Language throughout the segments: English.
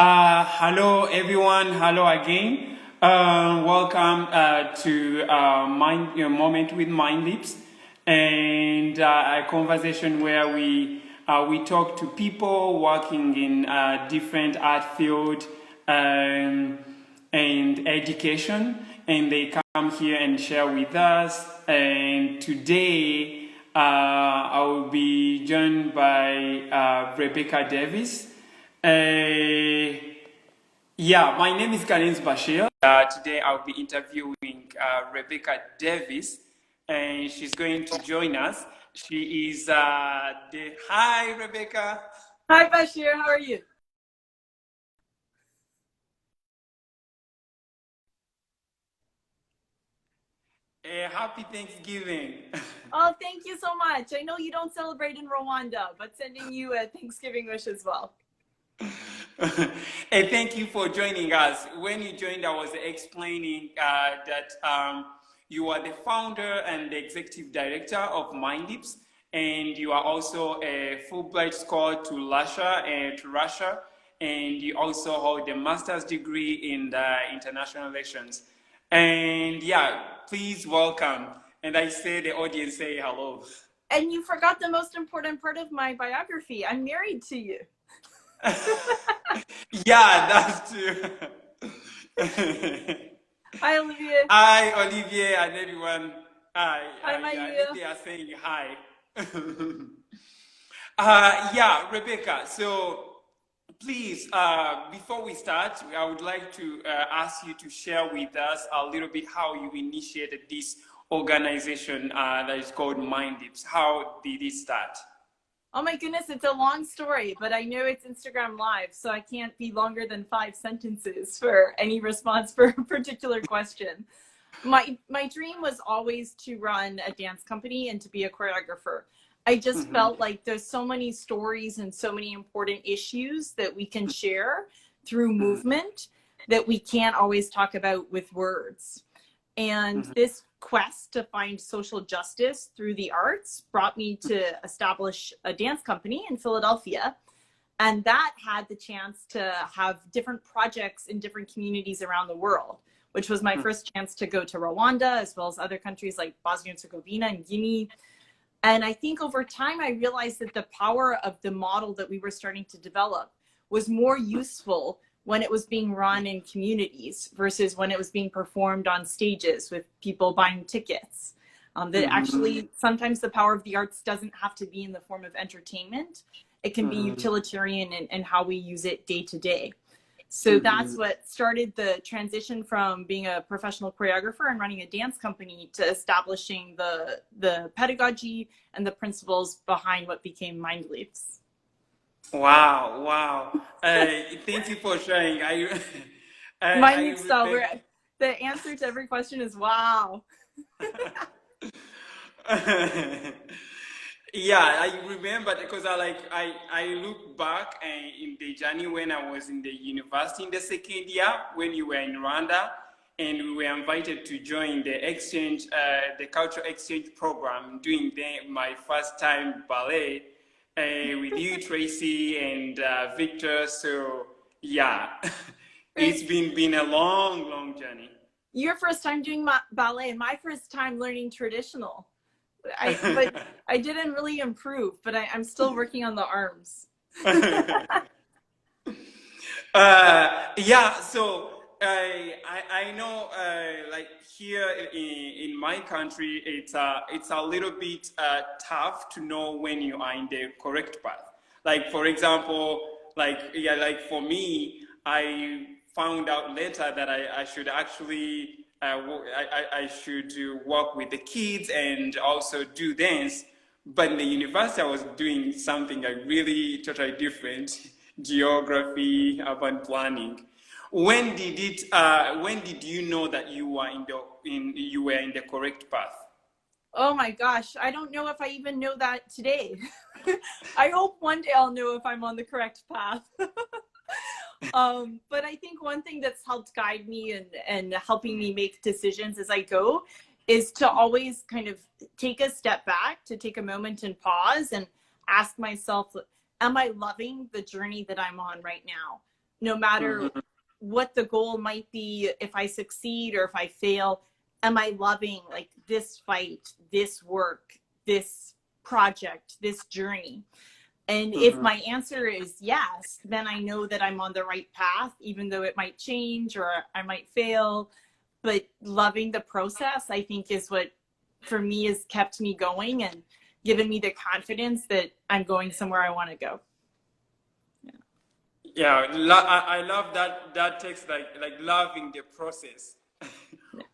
Hello everyone, hello again. Welcome to Moment with MindLeaps, and a conversation where we talk to people working in different art field and education, and they come here and share with us. And today I will be joined by Rebecca Davis. My name is Karim Bashir. Today I'll be interviewing Rebecca Davis, and she's going to join us. She is Hi, Rebecca. Hi, Bashir. How are you? Happy Thanksgiving. Oh, thank you so much. I know you don't celebrate in Rwanda, but sending you a Thanksgiving wish as well. Hey, thank you for joining us. When you joined, I was explaining that you are the founder and the executive director of MindLeaps, and you are also a Fulbright scholar to Russia, and you also hold a master's degree in international relations. And yeah, please welcome. And I say the audience say hello. And you forgot the most important part of my biography. I'm married to you. Yeah, that's true. Hi, Olivier. Hi, Olivier, and everyone. Hi, Mayu. they are saying hi. Rebecca, so please, before we start, I would like to ask you to share with us a little bit how you initiated this organization that is called MindLeaps. How did it start? Oh my goodness, it's a long story, but I know it's Instagram Live, so I can't be longer than 5 sentences for any response for a particular question. My dream was always to run a dance company and to be a choreographer. I just felt like there's so many stories and so many important issues that we can share through movement that we can't always talk about with words. And this quest to find social justice through the arts brought me to establish a dance company in Philadelphia. And that had the chance to have different projects in different communities around the world, which was my first chance to go to Rwanda, as well as other countries like Bosnia and Herzegovina and Guinea. And I think over time, I realized that the power of the model that we were starting to develop was more useful when it was being run in communities versus when it was being performed on stages with people buying tickets. That actually, sometimes the power of the arts doesn't have to be in the form of entertainment. It can be utilitarian in how we use it day to day. So that's what started the transition from being a professional choreographer and running a dance company to establishing the pedagogy and the principles behind what became MindLeaps. Wow. Thank you for sharing. MindLeaps style, where the answer to every question is wow. Yeah, I remember because I look back in the journey when I was in the university in the second year when you were in Rwanda, and we were invited to join the cultural exchange program, doing my first time ballet with you, Tracy, and Victor. So yeah, it's been a long journey. Your first time doing ballet, and my first time learning traditional. But I didn't really improve, but I'm still working on the arms. So I know like here in my country, it's a little bit tough to know when you are in the correct path. Like for example, like for me, I found out later that I should actually I should work with the kids and also do dance. But in the university, I was doing something really totally different: geography, urban planning. When did you know that you were you were in the correct path? Oh my gosh, I don't know if I even know that today. I hope one day I'll know if I'm on the correct path. But I think one thing that's helped guide me and helping me make decisions as I go is to always kind of take a step back, to take a moment and pause and ask myself, am I loving the journey that I'm on right now? no matter Mm-hmm. what the goal might be, if I succeed or if I fail, am I loving like this fight, this work, this project, this journey? And if Mm-hmm. my answer is yes, then I know that I'm on the right path, even though it might change or I might fail. But loving the process, I think, is what for me has kept me going and given me the confidence that I'm going somewhere I want to go. Yeah, I love that text, like loving the process.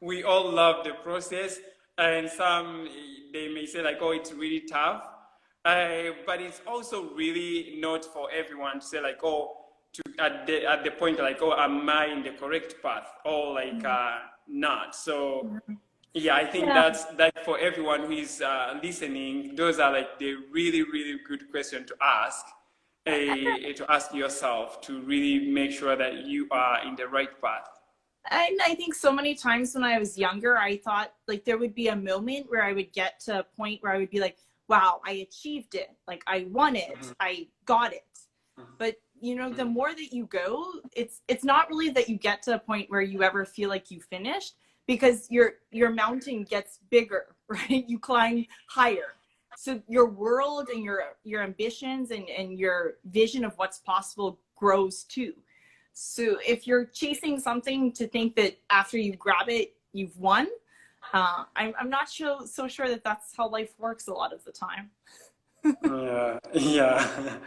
We all love the process, and some they may say like, oh, it's really tough, but it's also really not for everyone to say like, oh, to at the point like, oh, am I in the correct path or like not? So yeah, I think Yeah. that's that for everyone who is listening. Those are like the really really good question to ask. To ask yourself to really make sure that you are in the right path. And I think so many times when I was younger, I thought like there would be a moment where I would get to a point where I would be like, wow, I achieved it. Like I won it. Mm-hmm. I got it. But you know, the more that you go, it's not really that you get to a point where you ever feel like you finished, because your mountain gets bigger, right? You climb higher. So your world and your ambitions and your vision of what's possible grows too. So if you're chasing something to think that after you grab it, you've won, I'm not so sure that that's how life works a lot of the time. Yeah, yeah,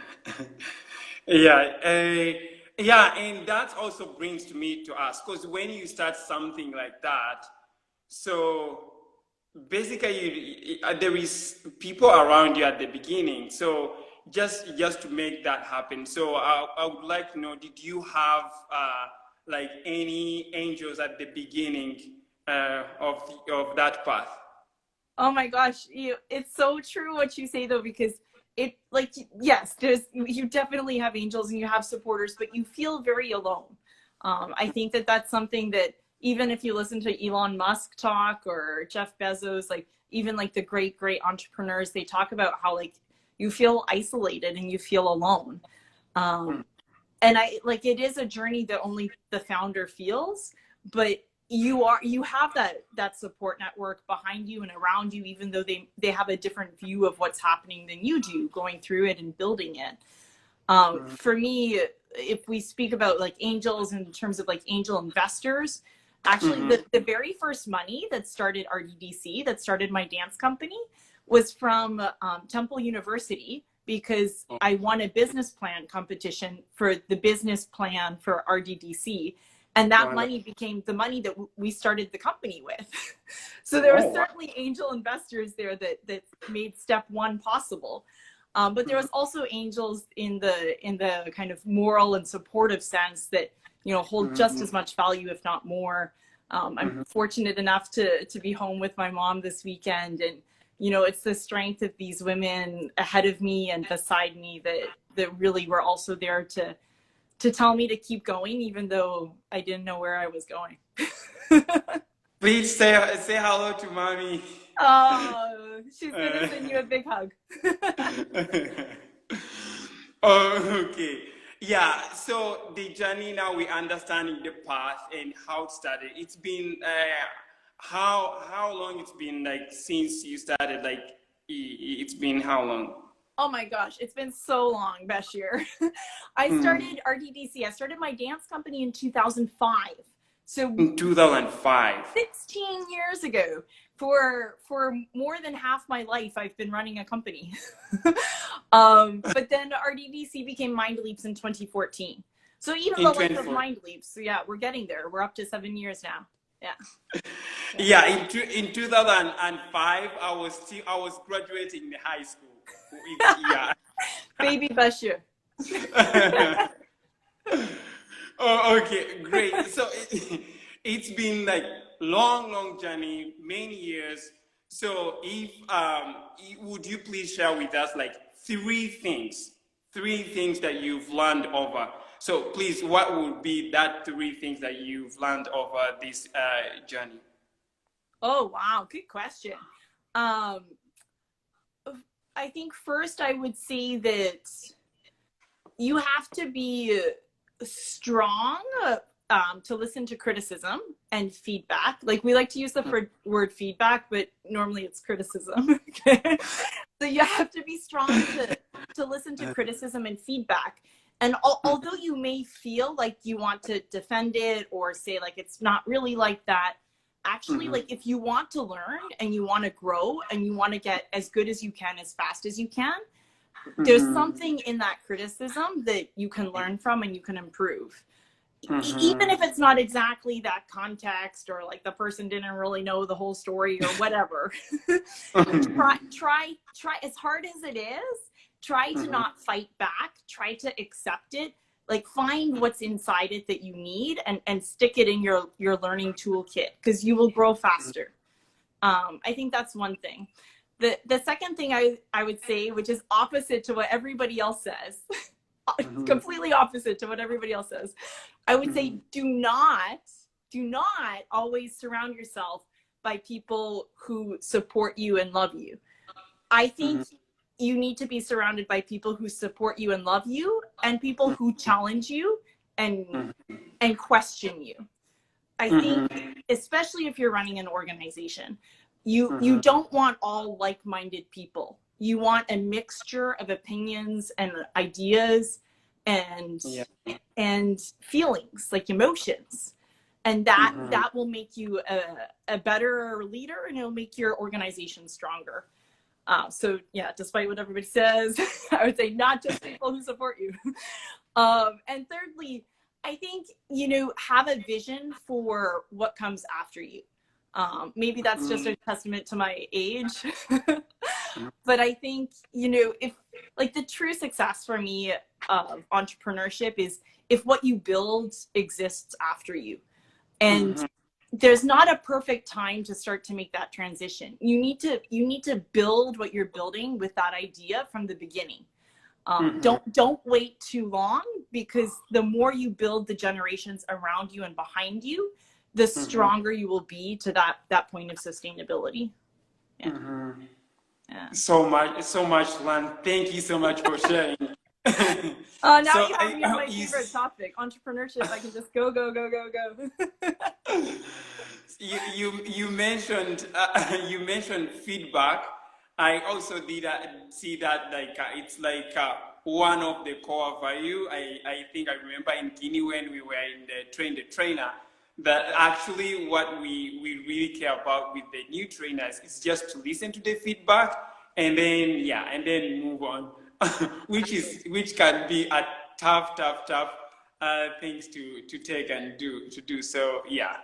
yeah, yeah, and that also brings to me to ask, because when you start something like that, so basically there is people around you at the beginning. So just to make that happen. So I would like to know, did you have like any angels at the beginning of that path? Oh my gosh, it's so true what you say though, because it like yes, you definitely have angels and you have supporters, but you feel very alone. I think that that's something that even if you listen to Elon Musk talk or Jeff Bezos, like even like the great entrepreneurs, they talk about how like you feel isolated and you feel alone. And I like it is a journey that only the founder feels, but you have that support network behind you and around you, even though they have a different view of what's happening than you do, going through it and building it. For me, if we speak about like angels in terms of like angel investors, actually the very first money that started RDDC, that started my dance company, was from Temple University, because I won a business plan competition for the business plan for RDDC. And that money became the money that we started the company with. So there were certainly angel investors there that made step one possible. But there was also angels in the kind of moral and supportive sense that, you know, hold just as much value, if not more. I'm fortunate enough to be home with my mom this weekend, and you know, it's the strength of these women ahead of me and beside me that really were also there to tell me to keep going, even though I didn't know where I was going. Please say hello to mommy. Oh, she's gonna send you a big hug. Oh, okay. Yeah, so the journey, now we understanding the path and how it started. It's been how long it's been like since you started, like it's been how long? Oh my gosh, it's been so long, Bashir. I started RDDC. I started my dance company in 2005. So In 2005. 16 years ago. For more than half my life, I've been running a company. But then RDDC became MindLeaps in 2014. So even the life of MindLeaps, so yeah, we're getting there. We're up to 7 years now. Yeah. Yeah, in 2005, I was graduating in high school. Yeah. Baby Bashir. Oh, okay, great. So it's been like long journey, many years. So if would you please share with us like three things that you've learned over. So please, what would be that three things that you've learned over this journey? Oh wow, good question. I think first I would say that you have to be strong to listen to criticism and feedback. Like, we like to use the word feedback, but normally it's criticism. Okay? So you have to be strong to listen to criticism and feedback. And although you may feel like you want to defend it or say like it's not really like that, actually, like, if you want to learn and you want to grow and you want to get as good as you can as fast as you can, there's something in that criticism that you can learn from and you can improve. Even if it's not exactly that context, or like the person didn't really know the whole story or whatever. try as hard as it is, try to not fight back, try to accept it, like find what's inside it that you need and stick it in your learning toolkit, because you will grow faster. I think that's one thing. The second thing I would say, which is opposite to what everybody else says, completely opposite to what everybody else says, I would say do not always surround yourself by people who support you and love you. I think you need to be surrounded by people who support you and love you, and people who challenge you and question you. I think, especially if you're running an organization, you don't want all like-minded people. You want a mixture of opinions and ideas and feelings, like emotions. And that will make you a better leader, and it'll make your organization stronger. So yeah, despite what everybody says, I would say not just people who support you. And thirdly, I think, have a vision for what comes after you. Maybe that's just a testament to my age. But I think, if like the true success for me of entrepreneurship is if what you build exists after you. And there's not a perfect time to start to make that transition. You need to build what you're building with that idea from the beginning. Don't wait too long, because the more you build the generations around you and behind you, the stronger you will be to that point of sustainability. Yeah. Yeah. So much, Lan. Thank you so much for sharing. Now so you have me on my favorite topic, entrepreneurship. I can just go. You mentioned feedback. I also did see that like it's like one of the core value. I think I remember in Guinea when we were in the train the trainer, that actually what we really care about with the new trainers is just to listen to the feedback and then move on. which can be a tough things to take and do. So yeah.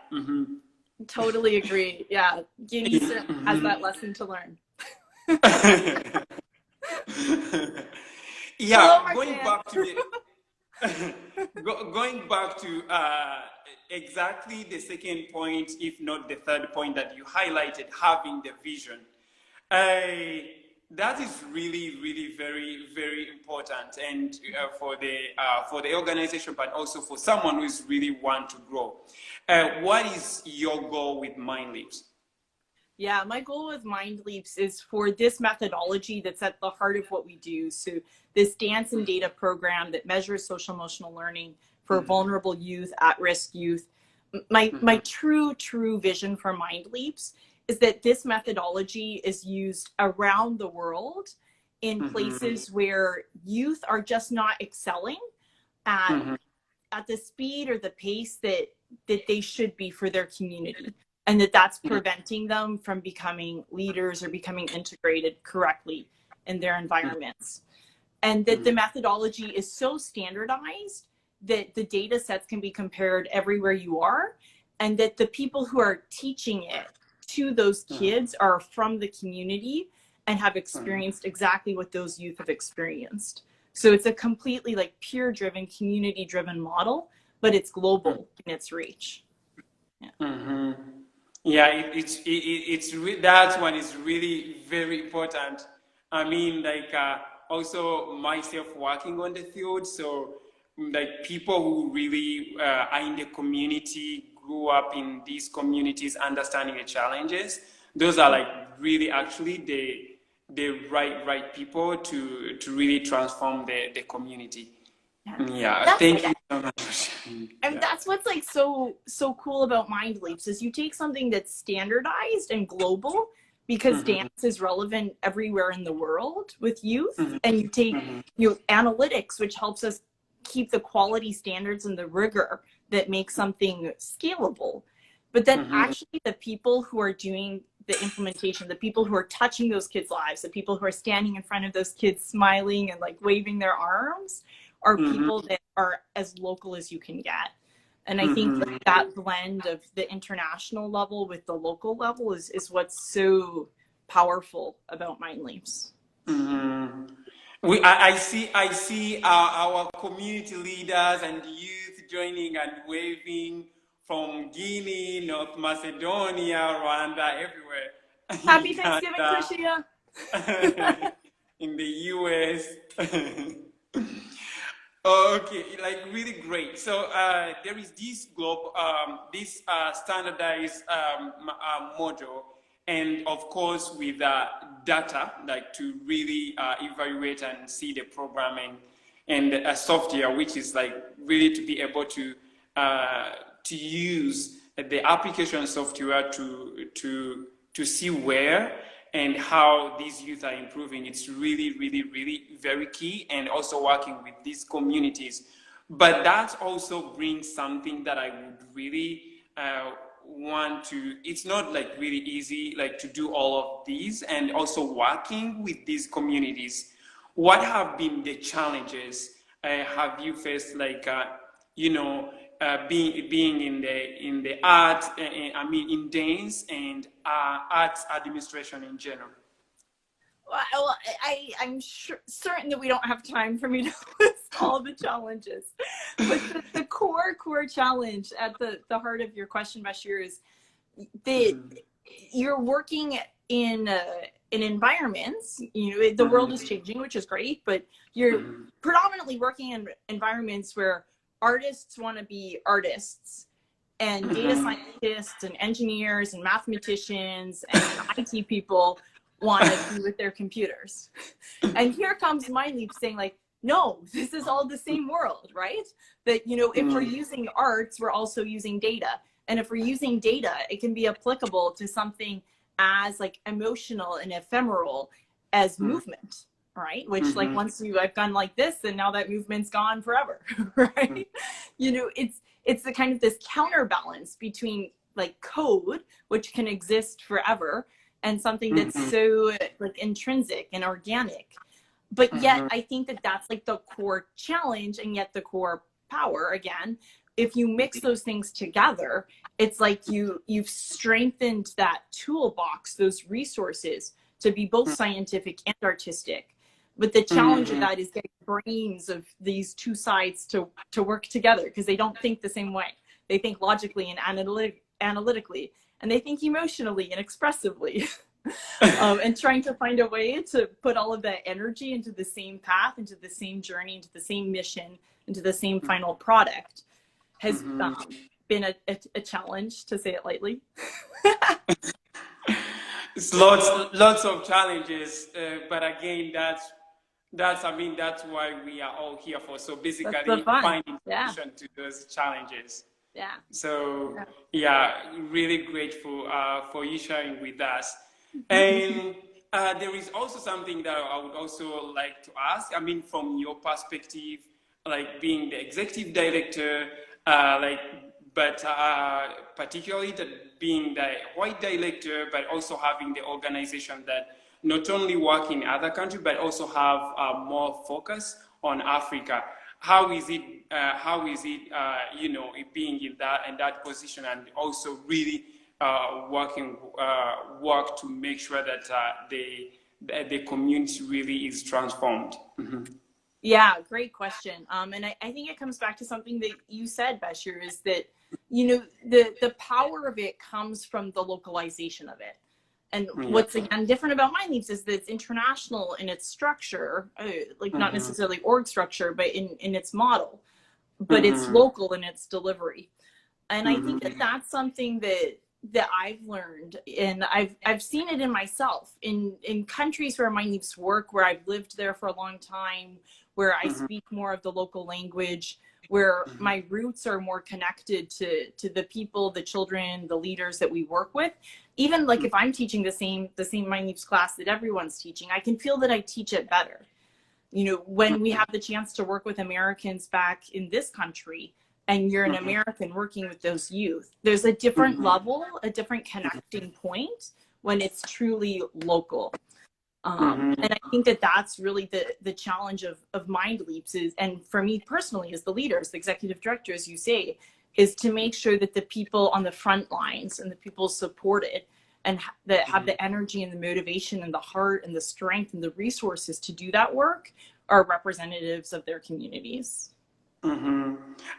Totally agree. Yeah, Guinea has that lesson to learn. Yeah. Hello, going back to exactly the second point, if not the third point that you highlighted, having the vision. That is really, really very, very important, and for the organization, but also for someone who is really want to grow. What is your goal with MindLeaps? Yeah, my goal with MindLeaps is for this methodology that's at the heart of what we do. So this dance and data program that measures social emotional learning for vulnerable youth, at-risk youth. My true vision for MindLeaps is that this methodology is used around the world in places where youth are just not excelling at the speed or the pace that they should be for their community, and that's preventing them from becoming leaders or becoming integrated correctly in their environments. And that the methodology is so standardized that the data sets can be compared everywhere you are, and that the people who are teaching it to those kids are from the community and have experienced exactly what those youth have experienced. So it's a completely like peer-driven, community-driven model, but it's global in its reach. Yeah, that one is really very important. I mean, like also myself working on the field, so like people who really are in the community, grew up in these communities, understanding the challenges, those are like really actually the right people to really transform the community. Yeah, thank you. And that's what's like so cool about MindLeaps is you take something that's standardized and global because dance is relevant everywhere in the world with youth, and you take analytics, which helps us keep the quality standards and the rigor that makes something scalable. But then actually the people who are doing the implementation, the people who are touching those kids' lives, the people who are standing in front of those kids smiling and like waving their arms are people that are as local as you can get. And I think that blend of the international level with the local level is what's so powerful about MindLeaps. I see our community leaders and youth joining and waving from Guinea, North Macedonia, Rwanda, everywhere. Happy Thanksgiving, Tricia. In the US. Okay, like really great. So there is this standardized model, and of course with data, like to really evaluate and see the programming, and software, which is like really to be able to use the application software to see where and how these youth are improving. It's really, really, really very key, and also working with these communities. But that also brings something that I would really want to, it's not like really easy like to do all of these, and also working with these communities. What have been the challenges have you faced, like, being in the art, in dance and arts administration in general? Well, I'm certain that we don't have time for me to list all the challenges. But the core challenge at the heart of your question, Bashir, is that you're working in environments, the world is changing, which is great, but you're predominantly working in environments where artists want to be artists, and data scientists and engineers and mathematicians and IT people want to be with their computers. And here comes MindLeaps saying like, no, this is all the same world, right? That, if we're using arts, we're also using data. And if we're using data, it can be applicable to something as like emotional and ephemeral as movement, right? Which like once I've gone like this, and now that movement's gone forever, right? It's the kind of this counterbalance between like code, which can exist forever, and something that's so like intrinsic and organic. But yet I think that that's like the core challenge, and yet the core power. Again, if you mix those things together, it's like you've strengthened that toolbox, those resources to be both scientific and artistic. But the challenge of that is getting brains of these two sides to work together, because they don't think the same way. They think logically and analytically, and they think emotionally and expressively. And trying to find a way to put all of that energy into the same path, into the same journey, into the same mission, into the same final product has been a challenge, to say it lightly. It's lots of challenges, but again, that's why we are all here for. So basically finding solution to those challenges. Yeah. So really grateful for you sharing with us. And there is also something that I would also like to ask. From your perspective, like being the executive director, but particularly being the white director, but also having the organization that not only work in other countries, but also have more focus on Africa. How is it? Being in that position, and also really work to make sure that the community really is transformed. Yeah, great question. And I think it comes back to something that you said, Bashir, is that the power of it comes from the localization of it. And what's again different about MindLeaps is that it's international in its structure, like not necessarily org structure, but in its model, but it's local in its delivery. And I think that that's something that I've learned, and I've seen it in myself in countries where MindLeaps work, where I've lived there for a long time, where I speak more of the local language, where my roots are more connected to the people, the children, the leaders that we work with. Even like if I'm teaching the same MindLeaps class that everyone's teaching, I can feel that I teach it better. You know, when we have the chance to work with Americans back in this country, and you're an American working with those youth, there's a different level, a different connecting point when it's truly local. And I think that that's really the challenge of MindLeaps is, and for me personally as the leaders, the executive director, as you say, is to make sure that the people on the front lines and the people supported and that have the energy and the motivation and the heart and the strength and the resources to do that work are representatives of their communities.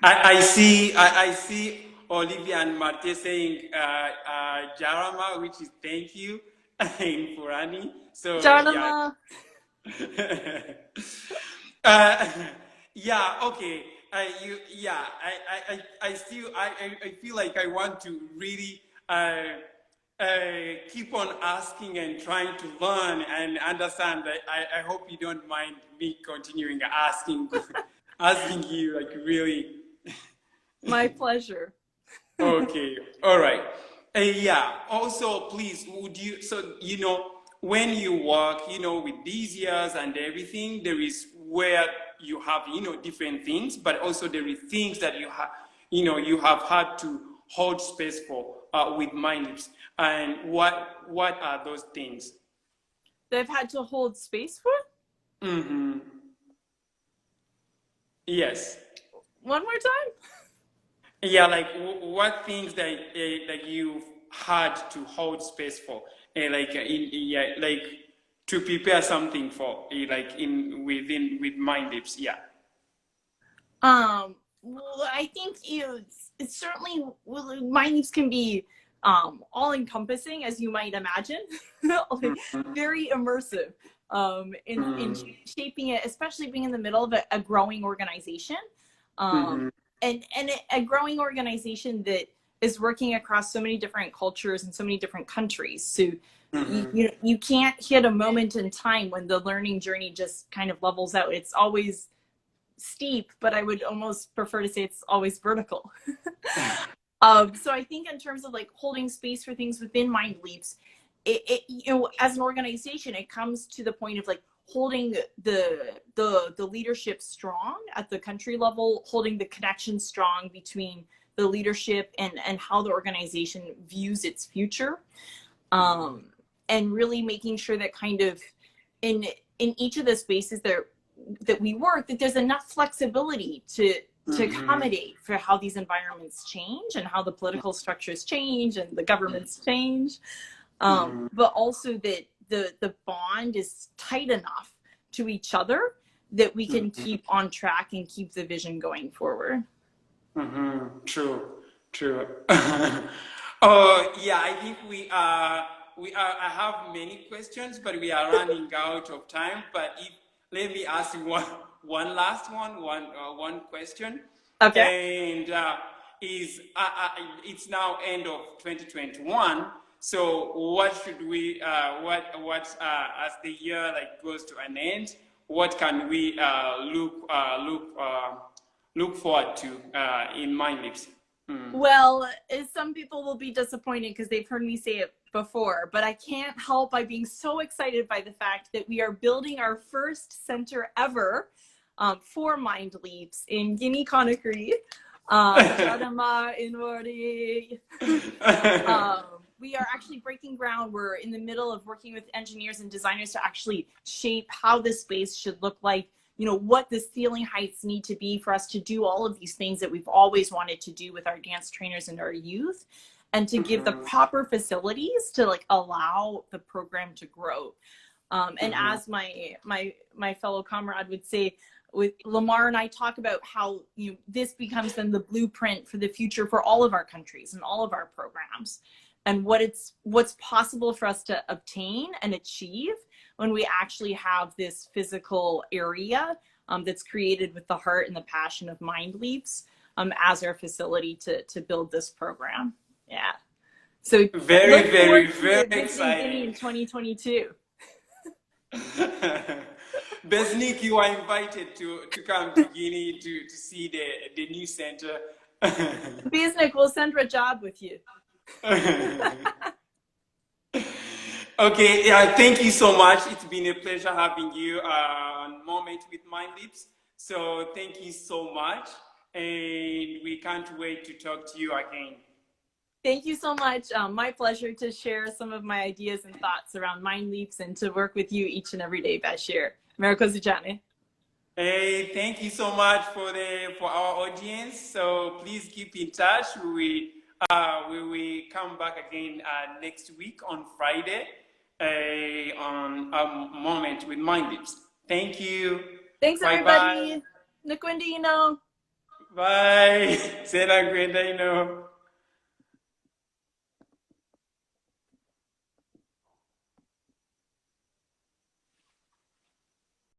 I see Olivia and Marte saying Jarama, which is thank you in Purani. So Jarama. Yeah, okay. I feel like I want to really keep on asking and trying to learn and understand. I hope you don't mind me continuing asking you, like, really. My pleasure. Okay, all right. Yeah, also, please, would you, so, you know, when you work, you know, with these years and everything, there is where you have, you know, different things, but also there is things that you have, you know, you have had to hold space for with MindLeaps. And what are those things? They've had to hold space for? Yes. One more time? Yeah, like what things that that you've had to hold space for, like like to prepare something for, like with MindLeaps. Yeah. Well, I think it's certainly, MindLeaps can be all-encompassing, as you might imagine, very immersive in shaping it, especially being in the middle of a growing organization, and a growing organization that is working across so many different cultures and so many different countries. So you can't hit a moment in time when the learning journey just kind of levels out. It's always steep, but I would almost prefer to say it's always vertical. So I think in terms of like holding space for things within MindLeaps, it you know, as an organization, it comes to the point of like holding the leadership strong at the country level, holding the connection strong between the leadership and how the organization views its future, and really making sure that kind of in each of the spaces that we work, that there's enough flexibility to accommodate for how these environments change and how the political structures change and the governments change, but also that the bond is tight enough to each other that we can keep on track and keep the vision going forward. True. Oh yeah, I think I have many questions, but we are running out of time. But let me ask you one last one question. Okay. And it's now end of 2021. So what should we as the year like goes to an end, what can we look forward to in MindLeaps? Well, some people will be disappointed because they've heard me say it before, but I can't help by being so excited by the fact that we are building our first center ever for MindLeaps in Guinea-Conakry. We are actually breaking ground. We're in the middle of working with engineers and designers to actually shape how this space should look like, you know, what the ceiling heights need to be for us to do all of these things that we've always wanted to do with our dance trainers and our youth, and to give the proper facilities to like allow the program to grow. And as my fellow comrade would say, with Lamar and I talk about how this becomes then the blueprint for the future for all of our countries and all of our programs, and what's possible for us to obtain and achieve when we actually have this physical area that's created with the heart and the passion of MindLeaps as our facility to build this program. Yeah. So very exciting in 2022. Besnik, you are invited to come to Guinea to see the new center. Bisnik, we'll send Rajab with you. Okay, yeah, thank you so much. It's been a pleasure having you on Moment with MindLeaps. So thank you so much. And we can't wait to talk to you again. Thank you so much. My pleasure to share some of my ideas and thoughts around MindLeaps and to work with you each and every day, Bashir. Merikozichane. Hey, thank you so much for our audience. So please keep in touch. We will come back again next week on Friday on a Moment with MindLeaps. Thank you. Thanks, Bye everybody. Nakwindino. Bye. Sena Gwendino.